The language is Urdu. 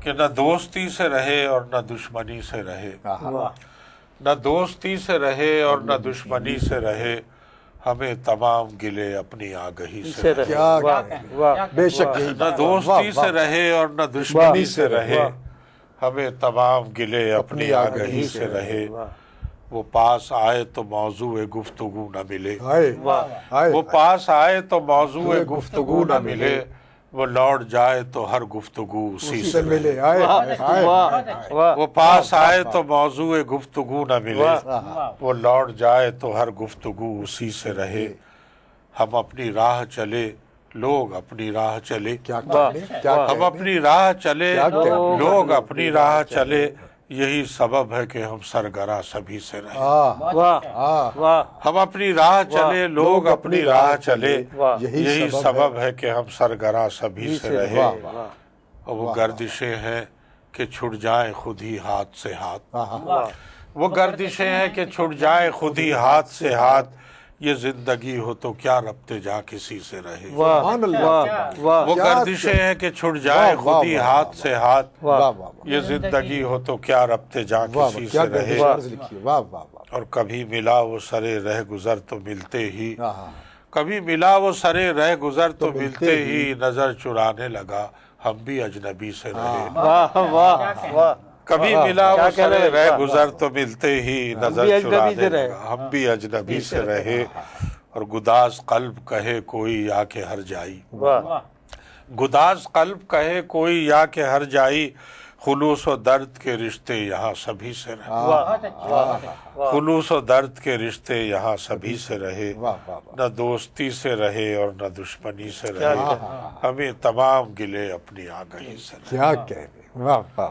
کہ نہ دوستی سے رہے اور نہ دشمنی سے رہے، نہ دوستی سے رہے اور نہ دشمنی سے رہے، ہمیں تمام گلے اپنی آگہی سے رہے۔ بے شک یہی نہ دوستی سے رہے اور نہ دشمنی سے رہے، ہمیں تمام گلے اپنی آگہی سے رہے۔ وہ پاس آئے تو موضوع گفتگو نہ ملے، وہ پاس آئے تو موضوع گفتگو نہ ملے، وہ لوٹ جائے تو ہر گفتگو اسی سے ملے۔ وہ پاس آئے تو موضوع گفتگو نہ ملے، وہ لوٹ جائے تو ہر گفتگو اسی سے رہے۔ ہم اپنی راہ چلے، لوگ اپنی راہ چلے، ہم اپنی راہ چلے، لوگ اپنی راہ چلے، یہی سبب ہے کہ ہم سرگراں سبھی سے رہے۔ ہم اپنی راہ چلے، لوگ اپنی راہ چلے، یہی سبب ہے کہ ہم سرگراں سبھی سے رہے۔ اور وہ گردشیں ہیں کہ چھٹ جائیں خود ہی ہاتھ سے ہاتھ، وہ گردشیں ہیں کہ چھٹ جائیں خود ہی ہاتھ سے ہاتھ، یہ زندگی ہو تو کیا ربط جا کسی سے رہے۔ وہ گردشیں ہیں کہ چھٹ جائیں خود ہی ہاتھ سے ہاتھ، یہ زندگی ہو تو کیا ربط جا کسی سے رہے۔ اور کبھی ملا وہ سرے رہ گزر تو ملتے ہی، کبھی ملا وہ سرے رہ گزر تو ملتے ہی، نظر چرانے لگا ہم بھی اجنبی سے رہے۔ کبھی ملا وہ سرے رہ گزر تو ملتے ہی، نظر چرانے لگا ہم بھی اجنبی سے رہے۔ اور گداز قلب کہے کوئی یا کہ ہر جائی، گداز قلب کہے کوئی یا کہ ہر جائی، خلوص و درد کے رشتے یہاں سبھی سے رہے۔ خلوص و درد کے رشتے یہاں سبھی سے رہے، نہ دوستی سے رہے اور نہ دشمنی سے رہے، ہمیں تمام گلے اپنی آگہی سے رہے۔ کیا کہہ رہے ہیں، واہ واہ۔